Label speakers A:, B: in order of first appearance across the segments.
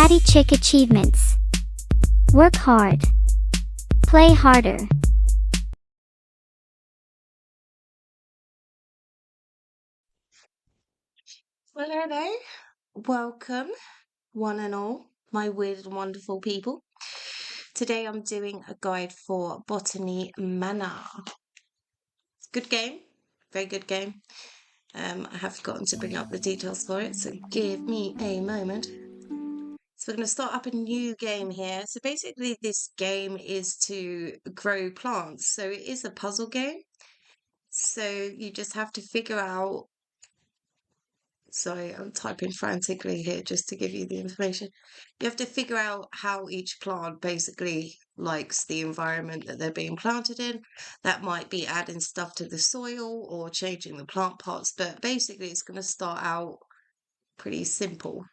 A: Chatty Chick achievements. Work hard. Play harder.
B: Well, hello. Welcome, one and all, my weird and wonderful people. Today I'm doing a guide for Botany Manor. It's a good game, very good game. I have forgotten to bring up the details for it, so give me a moment. So we're going to start up a new game here. So basically this game is to grow plants. So it is a puzzle game. So you just have to figure out. Sorry, I'm typing frantically here just to give you the information. You have to figure out how each plant basically likes the environment that they're being planted in. That might be adding stuff to the soil or changing the plant pots, but basically it's going to start out pretty simple.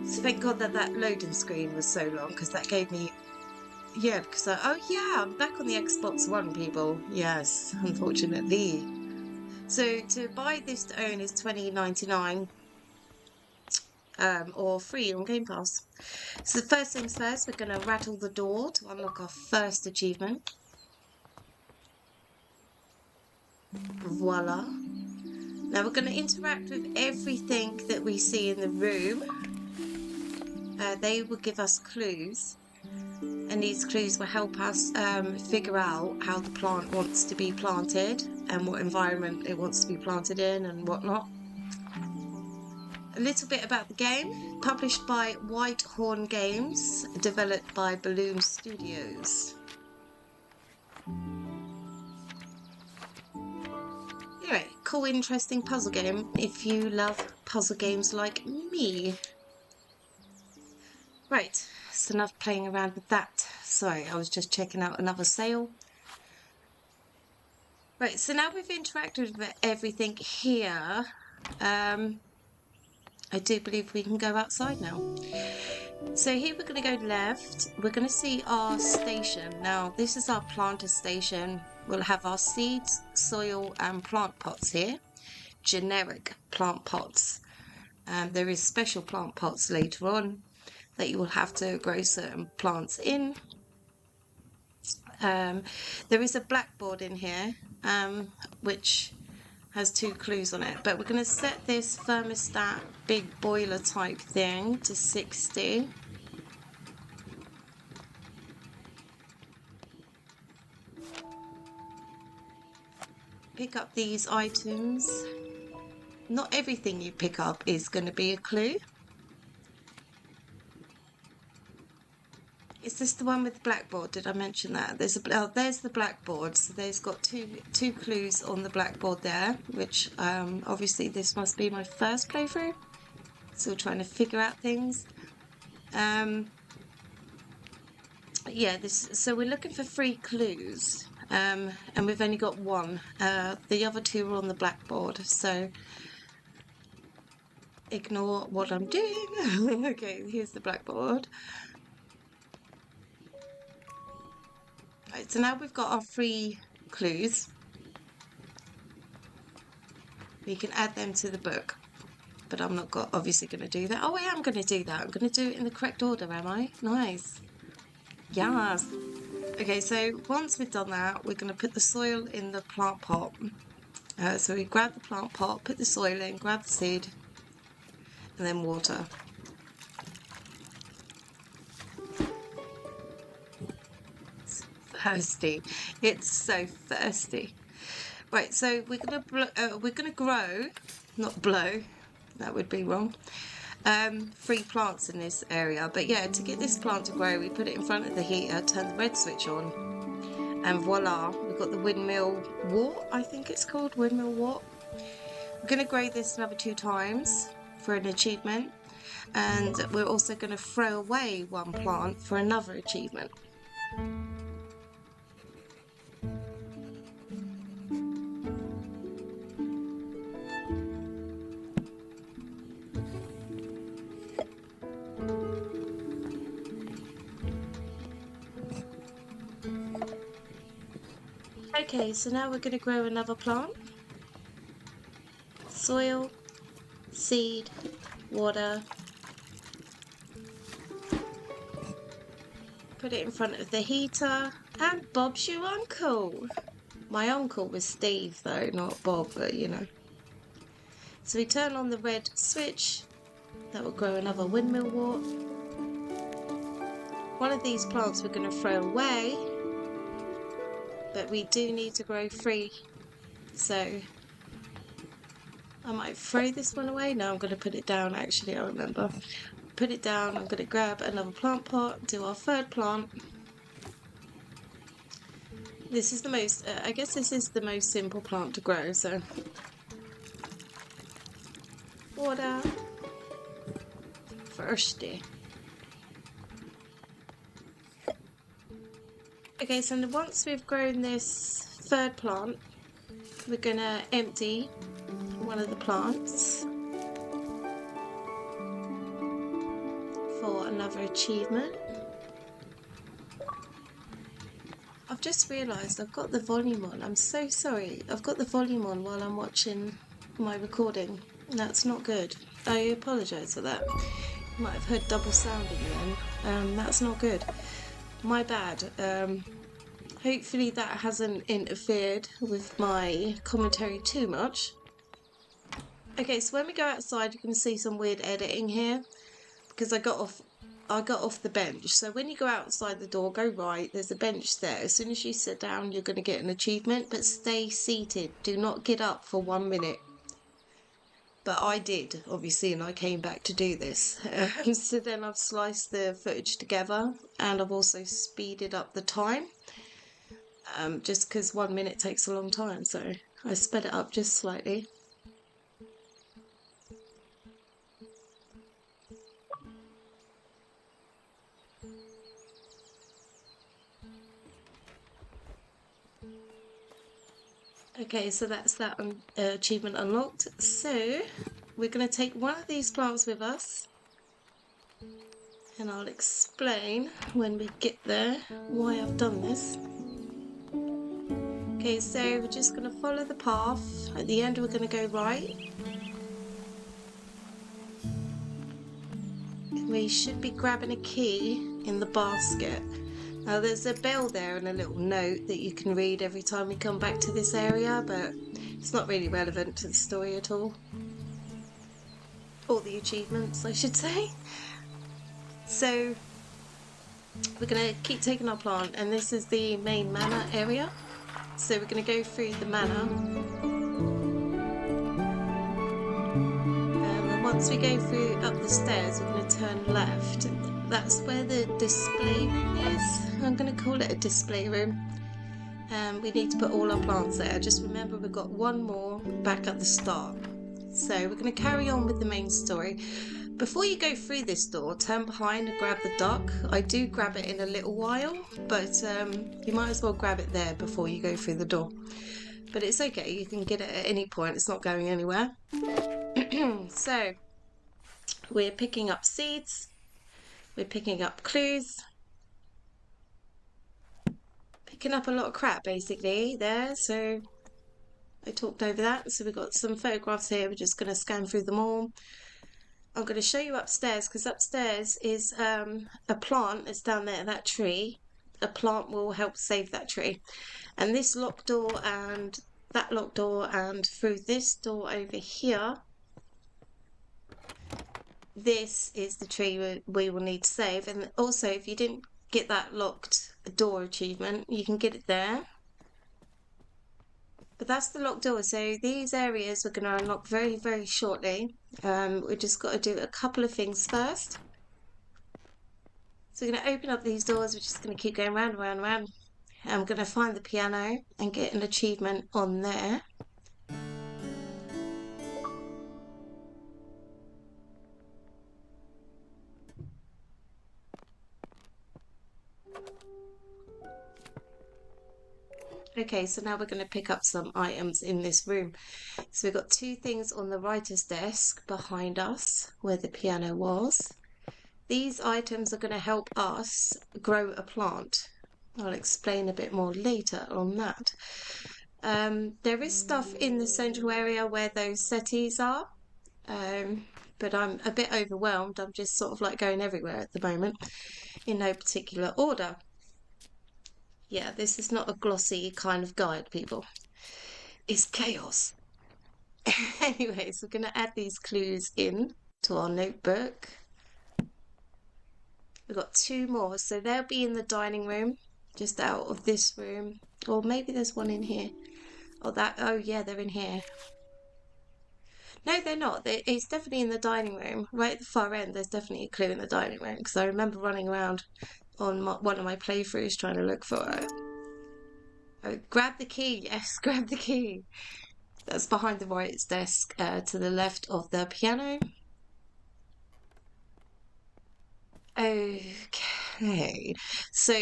B: So thank God that loading screen was so long, because that gave me, because oh yeah, I'm back on the Xbox One, people. Yes, unfortunately. So to buy this to own is $20.99. Or free on Game Pass. So first things first, we're going to rattle the door to unlock our first achievement. Voila. Now we're going to interact with everything that we see in the room. They will give us clues, and these clues will help us figure out how the plant wants to be planted and what environment it wants to be planted in and whatnot. A little bit about the game. Published by Whitehorn Games, developed by Balloon Studios. Anyway, cool, interesting puzzle game if you love puzzle games like me. Right, it's enough playing around with that. Sorry, I was just checking out another sale. Right, so now we've interacted with everything here. I do believe we can go outside now. So here we're going to go left. We're going to see our station. Now, this is our planter station. We'll have our seeds, soil and plant pots here. Generic plant pots. There is special plant pots later on that you will have to grow certain plants in. There is a blackboard in here, which has 2 clues on it, but we're going to set this thermostat big boiler type thing to 60. Pick up these items. Not everything you pick up is going to be a clue. Is this the one with the blackboard? Did I mention that? There's the blackboard. So there's got two clues on the blackboard there, which obviously this must be my first playthrough. Still trying to figure out things. So we're looking for 3 clues, and we've only got 1. The other 2 are on the blackboard, so ignore what I'm doing. Okay, here's the blackboard. Right, so now we've got our 3 clues. We can add them to the book, but I'm not obviously going to do that. Oh, I am going to do that. I'm going to do it in the correct order, am I? Nice. Yes. Okay, so once we've done that, we're going to put the soil in the plant pot. So we grab the plant pot, put the soil in, grab the seed, and then water. It's thirsty. It's so thirsty. Right, so we're gonna grow, not blow. That would be wrong. 3 plants in this area, but yeah, to get this plant to grow, we put it in front of the heater, turn the red switch on, and voila, we've got the windmill wort. I think it's called windmill wort. We're going to grow this another 2 times for an achievement, and we're also going to throw away 1 plant for another achievement. Okay, so now we're going to grow another plant. Soil, seed, water, Put it in front of the heater, and Bob's your uncle. My uncle was Steve though, not Bob, but you know. So we turn on the red switch. That will grow another windmill wort. One of these plants we're going to throw away, but we do need to grow 3. So I might throw this one away. No, I'm going to put it down actually, I remember. Put it down, I'm going to grab another plant pot, do our 3rd plant. This is the most, I guess this is the most simple plant to grow, so. Water. Thirsty. Okay, so once we've grown this 3rd plant, we're going to empty one of the plants for another achievement. I've just realised I've got the volume on. I'm so sorry. I've got the volume on while I'm watching my recording. That's not good. I apologise for that. You might have heard double sounding then. That's not good. My bad. Hopefully that hasn't interfered with my commentary too much. Okay, so when we go outside, you can see some weird editing here because I got off the bench. So when you go outside the door, go right, there's a bench there. As soon as you sit down, you're going to get an achievement, but stay seated. Do not get up for 1 minute. But I did, obviously, and I came back to do this. So then I've sliced the footage together, and I've also speeded up the time. Just because 1 minute takes a long time, so I sped it up just slightly. Okay, so that's that achievement unlocked. So we're going to take one of these plants with us, and I'll explain when we get there why I've done this. Okay, so we're just going to follow the path. At the end we're going to go right. We should be grabbing a key in the basket. Now there's a bell there and a little note that you can read every time we come back to this area, but it's not really relevant to the story at all. Or the achievements, I should say. So we're going to keep taking our plant, and this is the main manor area. So we're going to go through the manor. And once we go through up the stairs, we're going to turn left. That's where the display room is. I'm going to call it a display room. We need to put all our plants there. Just remember we've got one more back at the start. So we're going to carry on with the main story. Before you go through this door, turn behind and grab the duck. I do grab it in a little while, but you might as well grab it there before you go through the door. But it's okay, you can get it at any point, it's not going anywhere. So we're picking up seeds, we're picking up clues, picking up a lot of crap basically there. So I talked over that. So we've got some photographs here, we're just going to scan through them all. I'm going to show you upstairs, because upstairs is a plant that's down there, that tree. A plant will help save that tree. And this locked door and that locked door and through this door over here, this is the tree we will need to save. And also, if you didn't get that locked door achievement, you can get it there. But that's the locked door. So these areas we're going to unlock very, very shortly. We've just got to do a couple of things first. So we're going to open up these doors. We're just going to keep going round and round and round. I'm going to find the piano and get an achievement on there. Okay, so now we're going to pick up some items in this room. So we've got 2 things on the writer's desk behind us where the piano was. These items are going to help us grow a plant. I'll explain a bit more later on that. There is stuff in the central area where those settees are, but I'm a bit overwhelmed. I'm just sort of like going everywhere at the moment. in no particular order. Yeah, this is not a glossy kind of guide, people. It's chaos. Anyways, we're going to add these clues in to our notebook. We've got 2 more, so they'll be in the dining room, just out of this room. Or maybe there's one in here. Oh yeah, they're in here. No, they're not. It's definitely in the dining room. Right at the far end, there's definitely a clue in the dining room, because I remember running around on one of my playthroughs trying to look for it. Oh, grab the key. Yes, grab the key. That's behind the Wright's desk, to the left of the piano. Okay, so,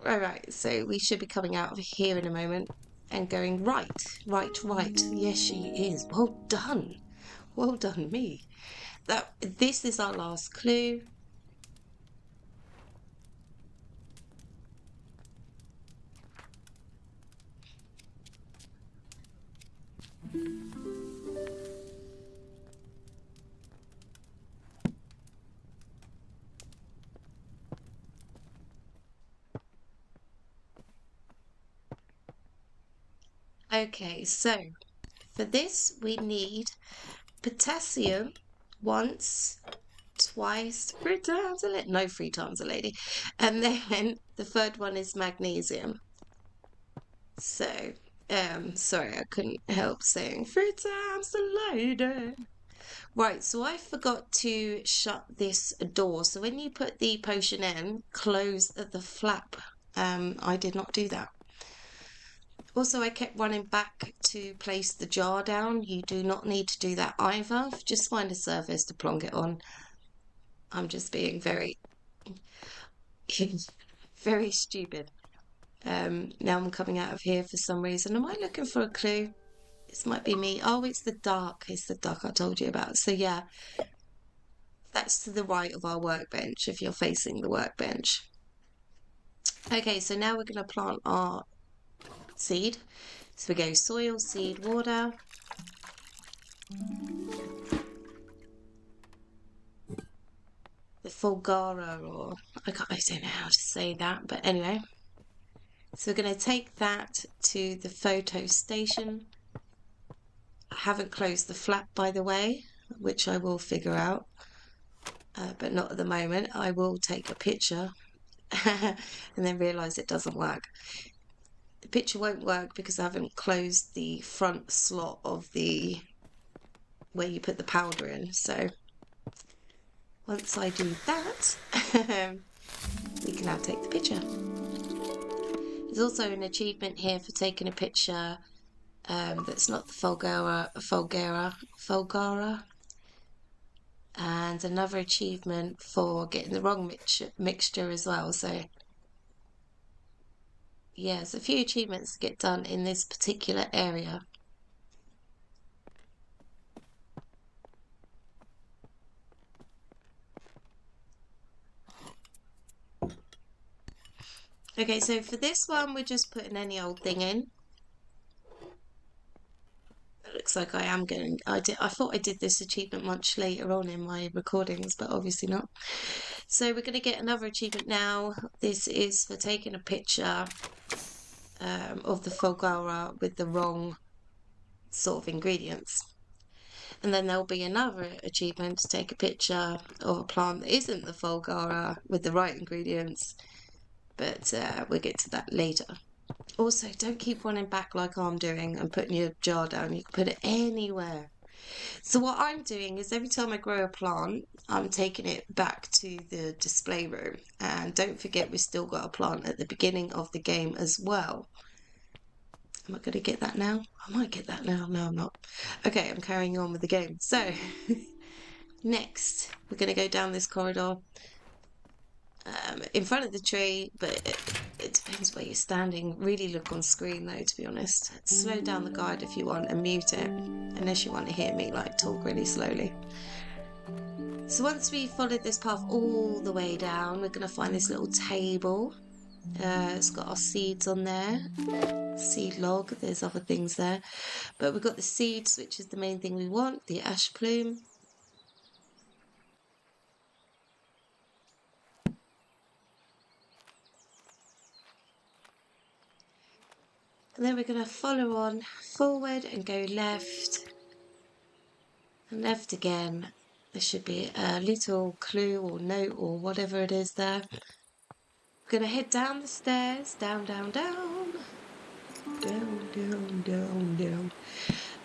B: alright, so we should be coming out of here in a moment and going right, right, right. Yes, she is. Well done. Well done, me. This is our last clue. Okay, so for this we need potassium once, twice, 3 times a lady. No, 3 times a lady. And then the third one is magnesium. So, sorry, I couldn't help saying 3 times a lady. Right, so I forgot to shut this door. So when you put the potion in, close the flap. I did not do that. Also, I kept running back to place the jar down. You do not need to do that either. Just find a surface to plonk it on. I'm just being very, very stupid. Now I'm coming out of here for some reason. Am I looking for a clue? This might be me. Oh, it's the dark. It's the dark I told you about. So yeah, that's to the right of our workbench if you're facing the workbench. Okay, so now we're going to plant our seed. So we go soil, seed, water. The Fulgara, or I don't know how to say that, but anyway. So we're going to take that to the photo station. I haven't closed the flap, by the way, which I will figure out, but not at the moment. I will take a picture and then realise it doesn't work. The picture won't work because I haven't closed the front slot of the where you put the powder in. So once I do that, we can now take the picture. There's also an achievement here for taking a picture that's not the Fulgara, and another achievement for getting the wrong mixture as well. So yeah, there's a few achievements to get done in this particular area. Okay, so for this one, we're just putting any old thing in. It looks like I am going. I thought I did this achievement much later on in my recordings, but obviously not. So we're going to get another achievement now. This is for taking a picture of the Fulgara with the wrong sort of ingredients. And then there'll be another achievement to take a picture of a plant that isn't the Fulgara with the right ingredients, but we'll get to that later. Also, don't keep running back like I'm doing and putting your jar down. You can put it anywhere. So what I'm doing is every time I grow a plant, I'm taking it back to the display room. And don't forget, we've still got a plant at the beginning of the game as well. Am I going to get that now? I might get that now. No, I'm not. Okay, I'm carrying on with the game. So, next, we're going to go down this corridor in front of the tree, but it depends where you're standing. Really look on screen though, to be honest. Slow down the guide if you want and mute it, unless you want to hear me like talk really slowly. So once we've followed this path all the way down, we're going to find this little table. It's got our seeds on there. Seed log, there's other things there. But we've got the seeds, which is the main thing we want, the ash plume. And then we're going to follow on forward and go left and left again. There should be a little clue or note or whatever it is there. We're going to head down the stairs, down, down, down. Down, down, down, down.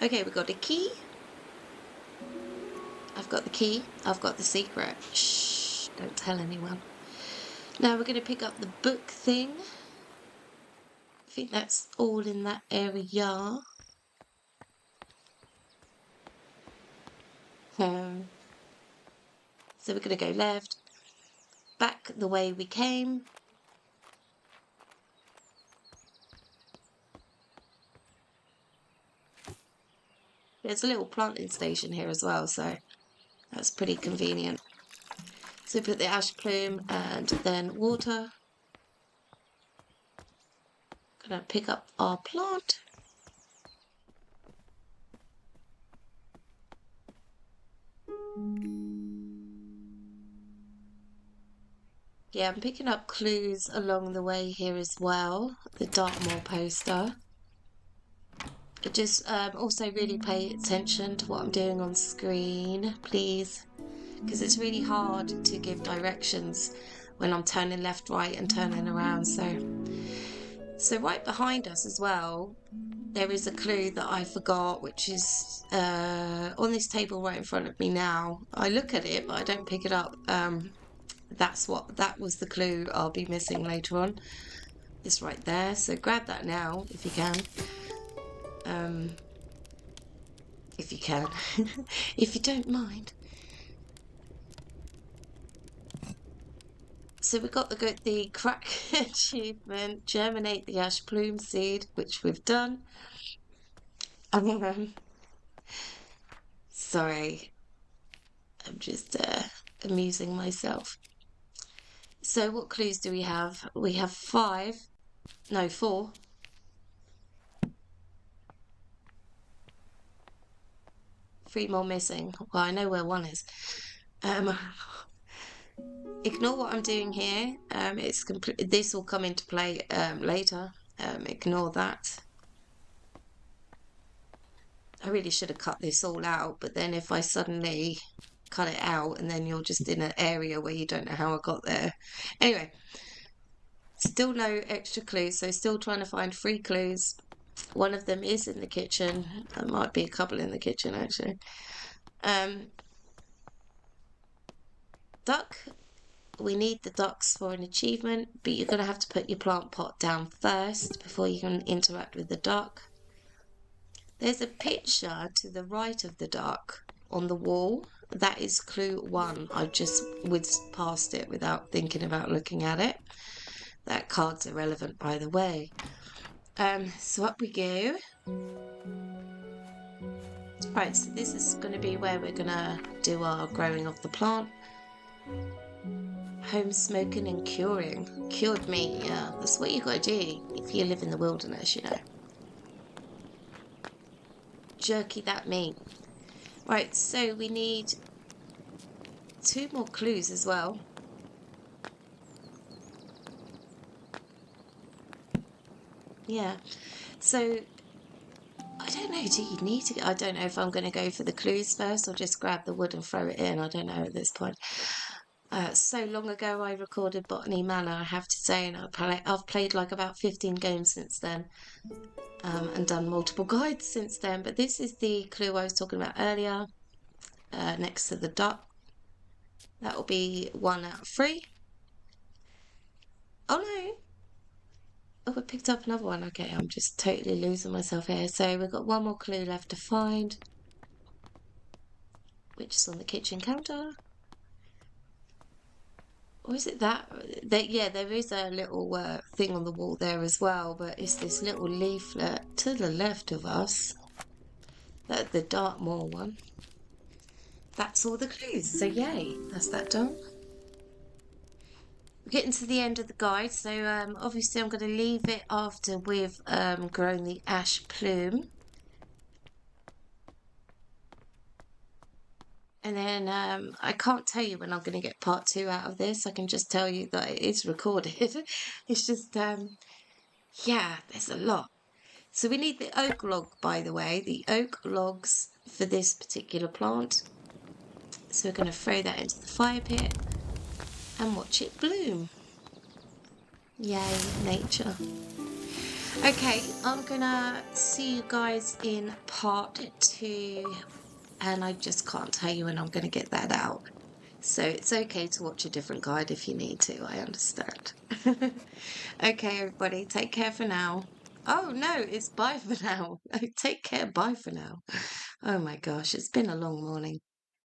B: Okay, we've got a key. I've got the key. I've got the secret. Shh, don't tell anyone. Now we're going to pick up the book thing. I think that's all in that area. So we're going to go left, back the way we came. There's a little planting station here as well, so that's pretty convenient. So put the ash plume and then water. Gonna pick up our plant. Yeah, I'm picking up clues along the way here as well. The Dartmoor poster. Just also really pay attention to what I'm doing on screen, please, because it's really hard to give directions when I'm turning left, right and turning around. So right behind us as well, there is a clue that I forgot, which is on this table right in front of me now. I look at it, but I don't pick it up. That was the clue I'll be missing later on. It's right there, so grab that now if you can. If you can, if you don't mind. So we got the crack achievement, germinate the ash plume seed, which we've done. Sorry, I'm just amusing myself. So what clues do we have? We have 4. 3 more missing. Well, I know where 1 is. Ignore what I'm doing here. This will come into play later. Ignore that. I really should have cut this all out, but then if I suddenly cut it out and then you're just in an area where you don't know how I got there. Anyway, still no extra clues, so still trying to find 3 clues. One of them is in the kitchen. There might be a couple in the kitchen actually. Duck. We need the ducks for an achievement, but you're going to have to put your plant pot down first before you can interact with the duck. There's a picture to the right of the duck on the wall. That is clue 1. I just whizzed past it without thinking about looking at it. That card's irrelevant, by the way. So up we go. Right, so this is going to be where we're going to do our growing of the plant. Home smoking and curing. Cured meat, yeah. That's what you got to do if you live in the wilderness, you know. Jerky that meat. Right, so we need 2 more clues as well. Yeah, so I don't know, do you need to, I don't know if I'm going to go for the clues first or just grab the wood and throw it in. I don't know at this point. So long ago I recorded Botany Manor, I have to say, and I've played like about 15 games since then, and done multiple guides since then. But this is the clue I was talking about earlier, next to the duck. That will be 1 out of 3. Oh no! Oh, I picked up another one. Okay, I'm just totally losing myself here. So we've got 1 more clue left to find, which is on the kitchen counter. Or is it that? Yeah, there is a little thing on the wall there as well, but it's this little leaflet to the left of us. That's the Dartmoor one. That's all the clues, so yay, that's that done. We're getting to the end of the guide, so obviously I'm going to leave it after we've grown the ash plume. And then I can't tell you when I'm going to get part 2 out of this. I can just tell you that it is recorded. It's just, yeah, there's a lot. So we need the oak log, by the way, the oak logs for this particular plant. So we're going to throw that into the fire pit and watch it bloom. Yay, nature. Okay, I'm gonna see you guys in part 2, and I just can't tell you when I'm gonna get that out. So it's okay to watch a different guide if you need to, I understand. Okay, everybody, take care for now. Oh no, it's bye for now. Take care, bye for now. Oh my gosh, it's been a long morning.